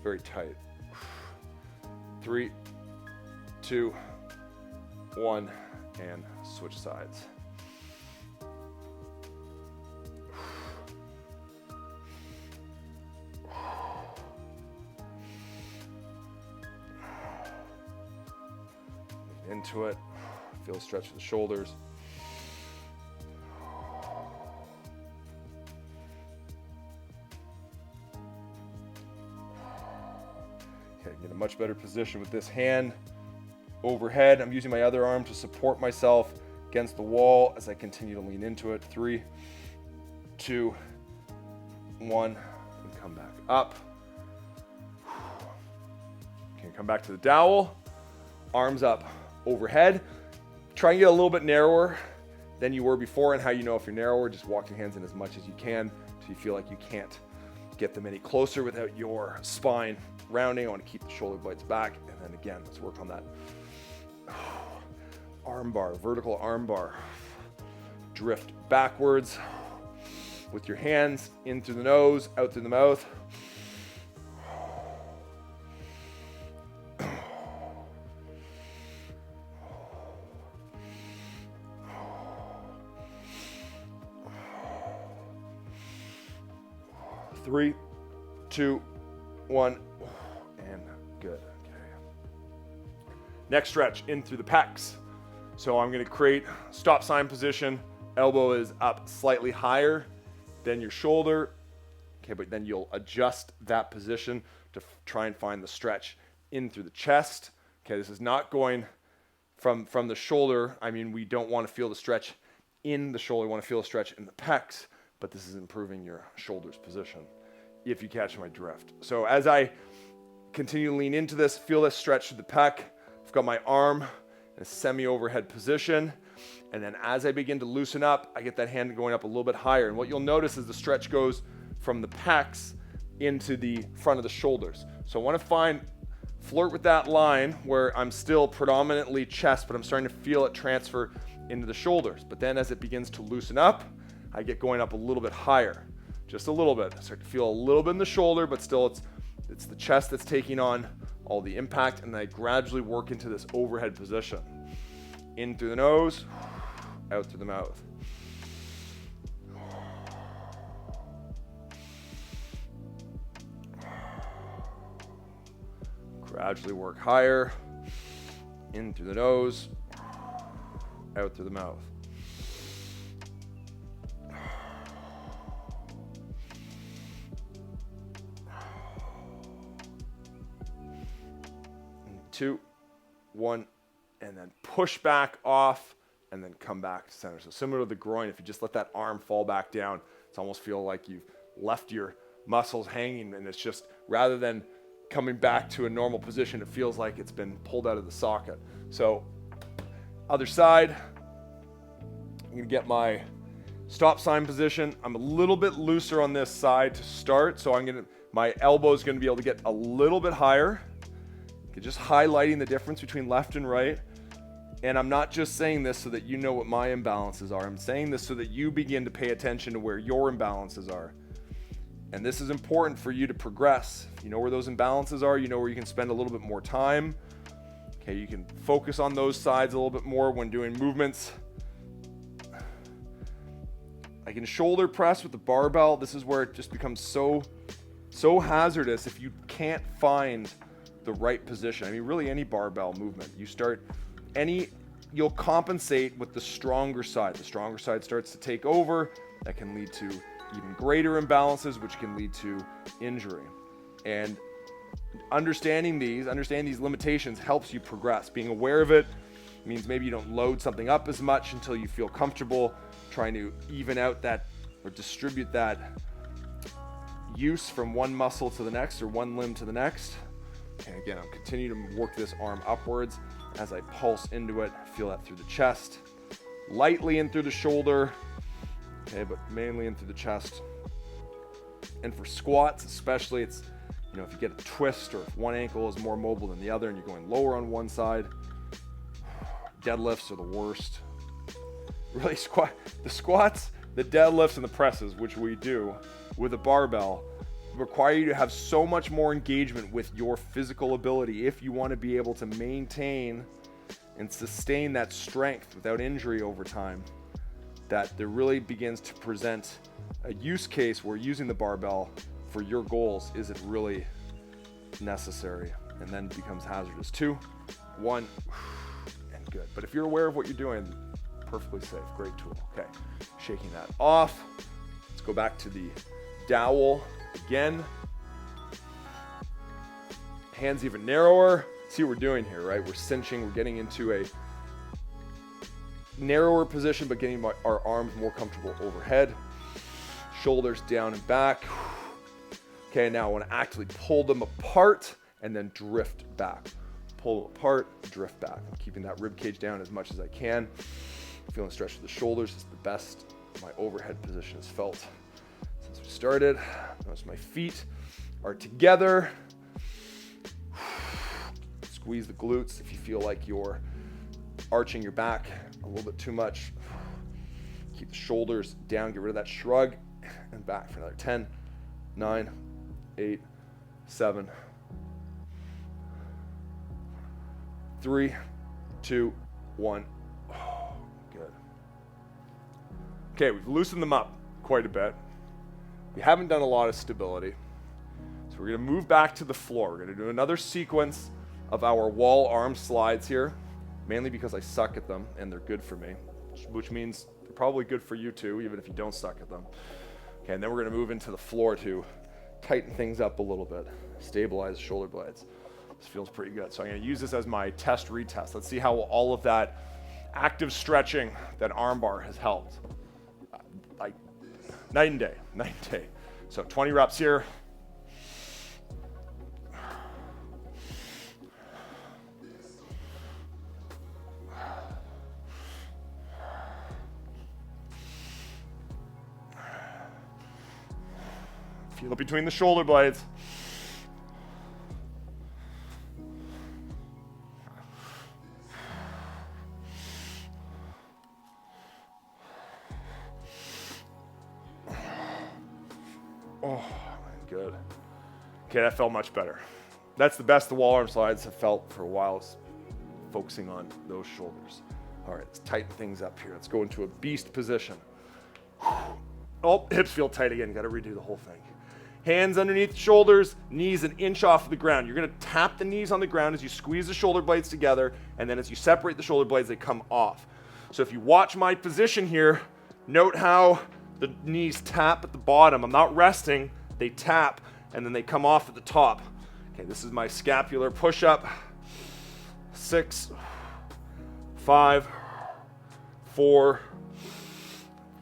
very tight. 3, 2, 1, and switch sides. Into it. Feel a stretch of the shoulders. Okay, get a much better position with this hand overhead. I'm using my other arm to support myself against the wall as I continue to lean into it. 3, 2, 1, and come back up. Okay, come back to the dowel. Arms up overhead. Try and get a little bit narrower than you were before. And how you know if you're narrower, just walk your hands in as much as you can so you feel like you can't get them any closer without your spine rounding. I want to keep the shoulder blades back. And then again, let's work on that arm bar, vertical arm bar. Drift backwards with your hands in through the nose, out through the mouth. Three, two, one, and good. Okay. Next stretch in through the pecs. So I'm going to create stop sign position. Elbow is up slightly higher than your shoulder. Okay, but then you'll adjust that position to try and find the stretch in through the chest. Okay, this is not going from the shoulder. I mean, we don't want to feel the stretch in the shoulder. We want to feel the stretch in the pecs, but this is improving your shoulder's position, if you catch my drift. So as I continue to lean into this, feel this stretch through the pec. I've got my arm in a semi-overhead position. And then as I begin to loosen up, I get that hand going up a little bit higher. And what you'll notice is the stretch goes from the pecs into the front of the shoulders. So I want to flirt with that line where I'm still predominantly chest, but I'm starting to feel it transfer into the shoulders. But then as it begins to loosen up, I get going up a little bit higher, just a little bit. I start to feel a little bit in the shoulder, but still it's the chest that's taking on all the impact, and then I gradually work into this overhead position. In through the nose, out through the mouth. Gradually work higher, in through the nose, out through the mouth. And 2, 1, and then push back off, and then come back to center. So similar to the groin, if you just let that arm fall back down, it's almost feel like you've left your muscles hanging, and it's just, rather than coming back to a normal position, it feels like it's been pulled out of the socket. So other side, I'm gonna get my stop sign position. I'm a little bit looser on this side to start, so my elbow is gonna be able to get a little bit higher. Just highlighting the difference between left and right. And I'm not just saying this so that you know what my imbalances are. I'm saying this so that you begin to pay attention to where your imbalances are. And this is important for you to progress. You know where those imbalances are. You know where you can spend a little bit more time. Okay, you can focus on those sides a little bit more when doing movements. I can shoulder press with the barbell. This is where it just becomes so hazardous if you can't find the right position. I mean, really any barbell movement. You'll compensate with the stronger side. The stronger side starts to take over. That can lead to even greater imbalances, which can lead to injury. And understanding these limitations helps you progress. Being aware of it means maybe you don't load something up as much until you feel comfortable trying to even out that or distribute that use from one muscle to the next or one limb to the next. And again, I'm continuing to work this arm upwards as I pulse into it. Feel that through the chest, lightly in through the shoulder, okay, but mainly in through the chest. And for squats especially, it's, if you get a twist or if one ankle is more mobile than the other and you're going lower on one side, deadlifts are the worst. Really, the squats, the deadlifts, and the presses, which we do with a barbell, require you to have so much more engagement with your physical ability if you want to be able to maintain and sustain that strength without injury over time, that there really begins to present a use case where using the barbell for your goals isn't really necessary, and then becomes hazardous. 2, 1, and good. But if you're aware of what you're doing, perfectly safe, great tool. Okay, shaking that off. Let's go back to the dowel. Again, hands even narrower. See what we're doing here, right? We're cinching, we're getting into a narrower position, but getting our arms more comfortable overhead. Shoulders down and back. Okay, now I want to actively pull them apart and then drift back. Pull them apart, drift back. I'm keeping that rib cage down as much as I can. Feeling stretch of the shoulders is the best my overhead position has felt since we started. Notice my feet are together. Squeeze the glutes if you feel like you're arching your back a little bit too much. Keep the shoulders down, get rid of that shrug, and back for another 10, 9, 8, 7, 3, 2, 1. Oh, good. Okay, we've loosened them up quite a bit. We haven't done a lot of stability. So we're gonna move back to the floor. We're gonna do another sequence of our wall arm slides here, mainly because I suck at them and they're good for me, which means they're probably good for you too, even if you don't suck at them. Okay, and then we're gonna move into the floor to tighten things up a little bit, stabilize the shoulder blades. This feels pretty good. So I'm gonna use this as my test retest. Let's see how all of that active stretching, that arm bar has helped. Like night and day, night and day. So 20 reps here. Feel it between the shoulder blades. Oh, good. Okay, that felt much better. That's the best the wall arm slides have felt for a while, is focusing on those shoulders. All right, let's tighten things up here. Let's go into a beast position. Oh, hips feel tight again. Got to redo the whole thing. Hands underneath the shoulders, knees an inch off of the ground. You're gonna tap the knees on the ground as you squeeze the shoulder blades together, and then as you separate the shoulder blades, they come off. So if you watch my position here, note how the knees tap at the bottom. I'm not resting, they tap, and then they come off at the top. Okay, this is my scapular push-up. 6, 5, 4,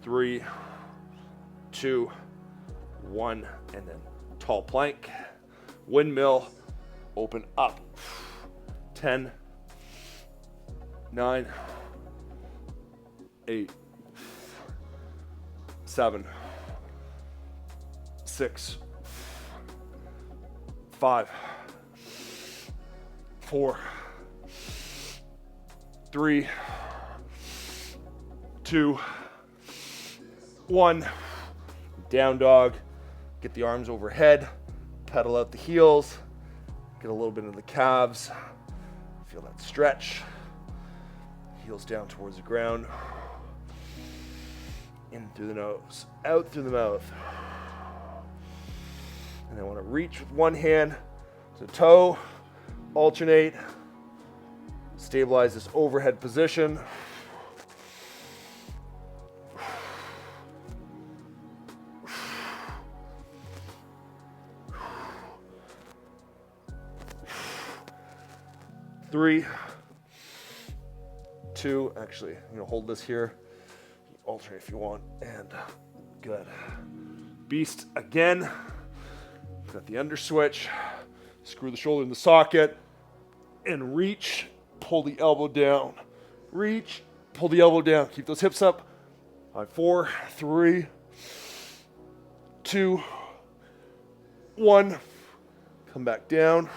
3, 2, 1, and then tall plank, windmill, open up. 10, 9, 8, 7, 6, 5, 4, 3, 2, 1. Down dog. Get the arms overhead, pedal out the heels, get a little bit into the calves, feel that stretch, heels down towards the ground, in through the nose, out through the mouth. And I want to reach with one hand, so toe, alternate, stabilize this overhead position. Three, 2, actually, I'm gonna hold this here, alternate if you want, and good. Beast again, got the under switch, screw the shoulder in the socket, and reach, pull the elbow down, reach, pull the elbow down, keep those hips up. 5, 4, 3, 2, 1, come back down,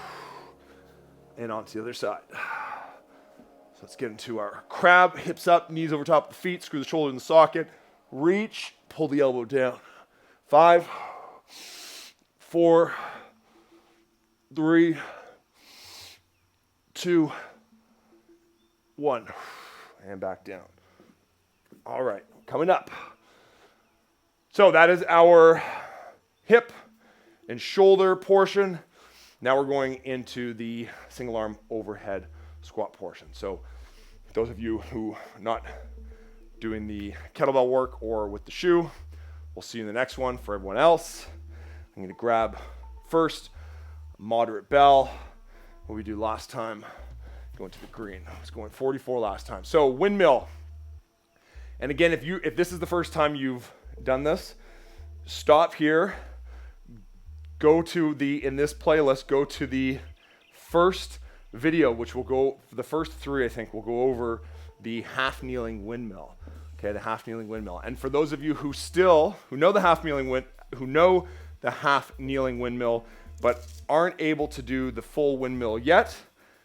and onto the other side. So let's get into our crab, hips up, knees over top of the feet, screw the shoulder in the socket, reach, pull the elbow down. 5, 4, 3, 2, 1, and back down. All right, coming up. So that is our hip and shoulder portion. Now we're going into the single arm overhead squat portion. So those of you who are not doing the kettlebell work or with the shoe, we'll see you in the next one. For everyone else, I'm going to grab first moderate bell. What we do last time, going to the green. I was going 44 last time. So windmill. And again, if this is the first time you've done this, stop here. Go to in this playlist, go to the first video, which will go, for the first 3, I think, we'll go over the half kneeling windmill. Okay, the half kneeling windmill. And for those of you who know the half kneeling windmill, but aren't able to do the full windmill yet,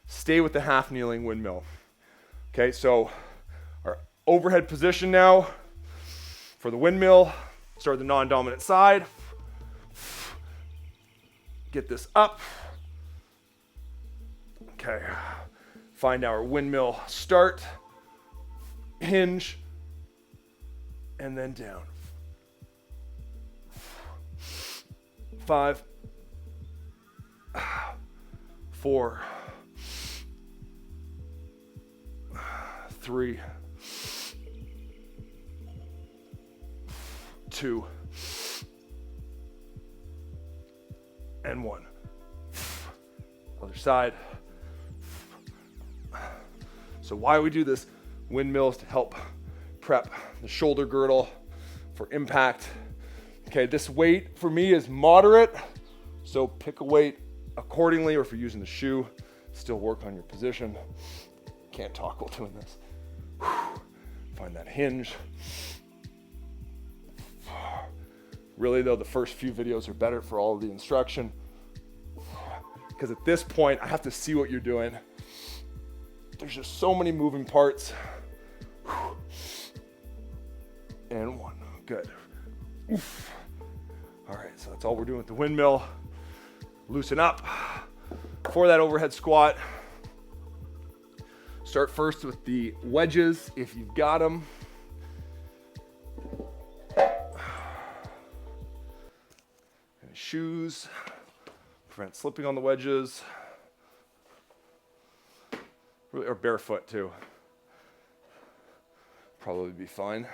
stay with the half kneeling windmill. Okay, so our overhead position now for the windmill. Start the non-dominant side. Get this up. Okay, find our windmill start, hinge, and then down. 5, 4, 3, 2, and 1. Other side. So why we do this windmill is to help prep the shoulder girdle for impact. Okay, this weight for me is moderate, so pick a weight accordingly, or if you're using the shoe, still work on your position. Can't talk while doing this. Find that hinge. Really though, the first few videos are better for all of the instruction, because at this point, I have to see what you're doing. There's just so many moving parts. And 1, good. Oof. All right, so that's all we're doing with the windmill. Loosen up for that overhead squat. Start first with the wedges, if you've got them. And shoes, prevent slipping on the wedges. Or barefoot too. Probably be fine.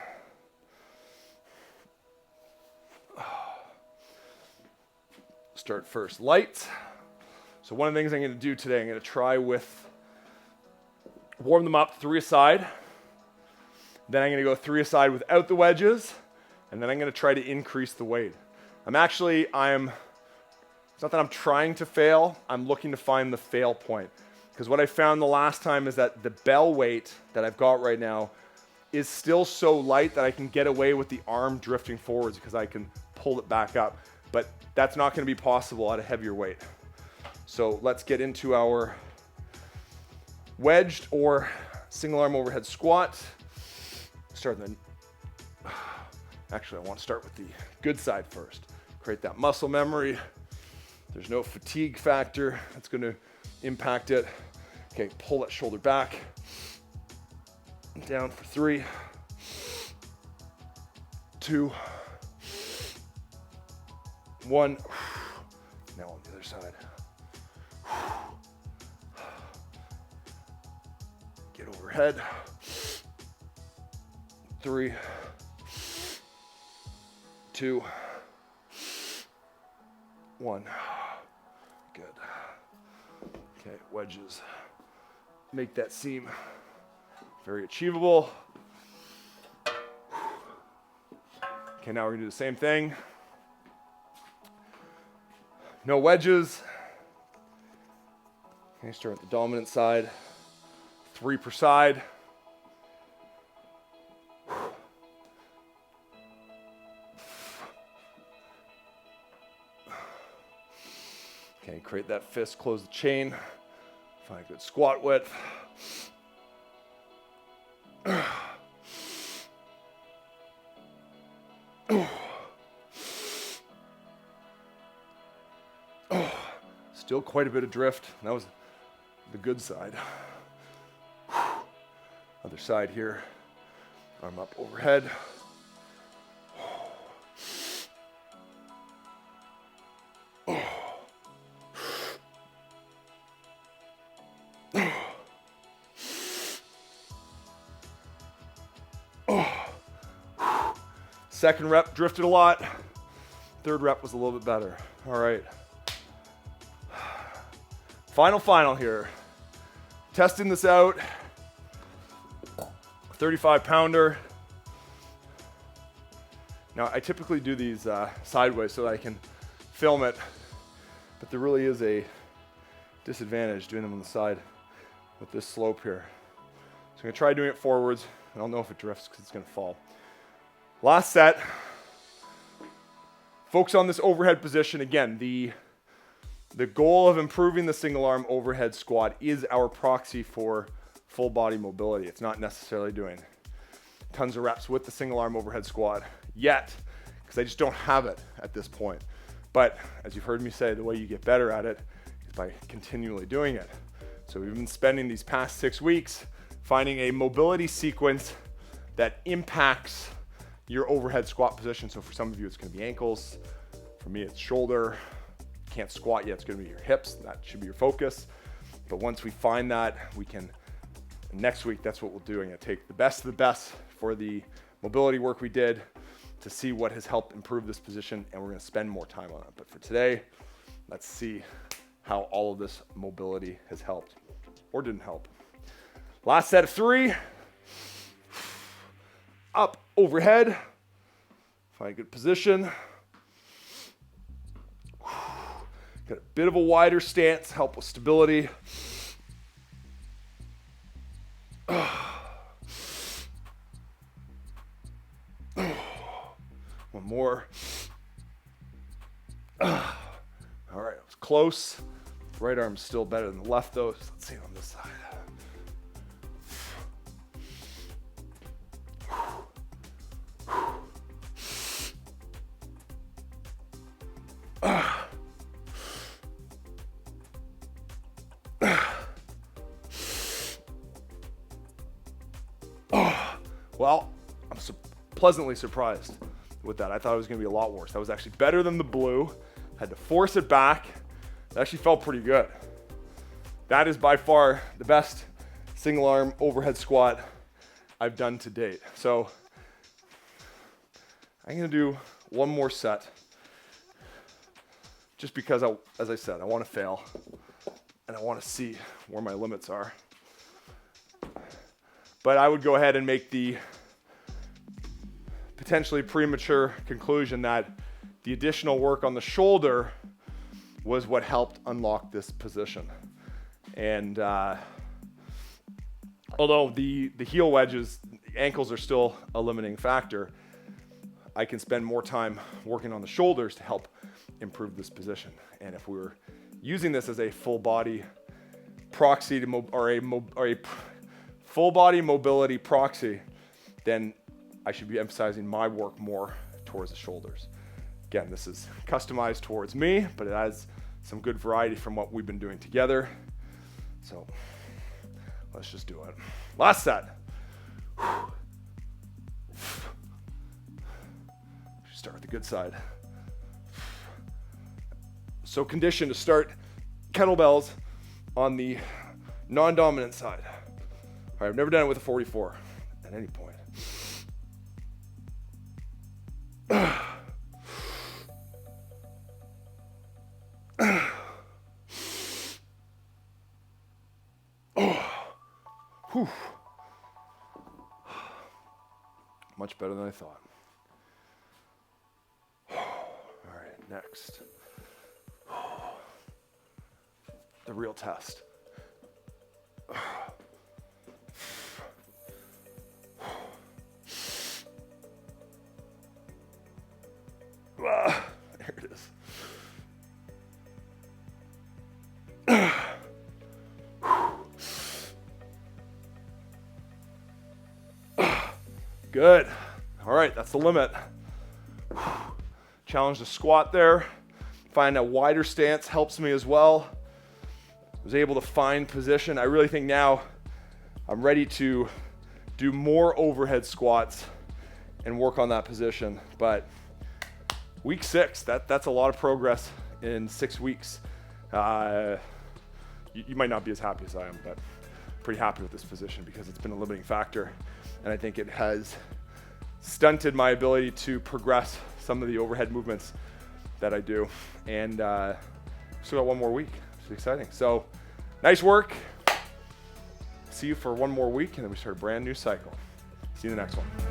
Start first light. So one of the things I'm going to do today, I'm going to try with, warm them up 3 aside. Then I'm going to go 3 aside without the wedges. And then I'm going to try to increase the weight. it's not that I'm trying to fail, I'm looking to find the fail point. Because what I found the last time is that the bell weight that I've got right now is still so light that I can get away with the arm drifting forwards because I can pull it back up. But that's not going to be possible at a heavier weight. So let's get into our wedged or single arm overhead squat. Actually, I want to start with the good side first. Create that muscle memory. There's no fatigue factor that's going to impact it. Okay, pull that shoulder back. Down for 3, 2, 1. Now on the other side. Get overhead. 3, 2, 1. Good. Okay, wedges. Make that seam very achievable. Okay, now we're gonna do the same thing. No wedges. Okay, start at the dominant side. 3 per side. Okay, create that fist, close the chain. Find a good squat width. Still quite a bit of drift. That was the good side. Other side here. Arm up overhead. Second rep drifted a lot. Third rep was a little bit better. All right. Final here. Testing this out. 35 pounder. Now I typically do these sideways so that I can film it, but there really is a disadvantage doing them on the side with this slope here. So I'm gonna try doing it forwards, and I'll know if it drifts because it's gonna fall. Last set. Focus on this overhead position. Again, the The goal of improving the single arm overhead squat is our proxy for full body mobility. It's not necessarily doing tons of reps with the single arm overhead squat yet, because I just don't have it at this point. But as you've heard me say, the way you get better at it is by continually doing it. So we've been spending these past 6 weeks finding a mobility sequence that impacts your overhead squat position. So for some of you, it's gonna be ankles. For me, it's shoulder. Can't squat yet, it's gonna be your hips. That should be your focus. But once we find that, we can, next week, that's what we'll do. I'm gonna take the best of the best for the mobility work we did to see what has helped improve this position, and we're gonna spend more time on it. But for today, let's see how all of this mobility has helped or didn't help. Last set of 3. Up, overhead. Find a good position. Got a bit of a wider stance, help with stability. One more. All right, it was close. Right arm's still better than the left though. So let's see it on this side. Well, I'm pleasantly surprised with that. I thought it was gonna be a lot worse. That was actually better than the blue. Had to force it back. It actually felt pretty good. That is by far the best single arm overhead squat I've done to date. So I'm gonna do one more set just because, as I said, I wanna fail and I wanna see where my limits are. But I would go ahead and make the potentially premature conclusion that the additional work on the shoulder was what helped unlock this position. And although the heel wedges, ankles are still a limiting factor, I can spend more time working on the shoulders to help improve this position. And if we were using this as a full body proxy to a full body mobility proxy, then I should be emphasizing my work more towards the shoulders. Again, this is customized towards me, but it has some good variety from what we've been doing together. So let's just do it. Last set. Start with the good side. So conditioned to start kettlebells on the non-dominant side. All right, I've never done it with a 44 at any point. Whew. Much better than I thought. All right, next. The real test. There it is. Good. All right, that's the limit. Challenge the squat there. Find a wider stance helps me as well. Was able to find position. I really think now I'm ready to do more overhead squats and work on that position. But week 6, that's a lot of progress in 6 weeks. You might not be as happy as I am, but pretty happy with this position because it's been a limiting factor. And I think it has stunted my ability to progress some of the overhead movements that I do. And still got one more week. It's exciting. So nice work. See you for one more week, and then we start a brand new cycle. See you in the next one.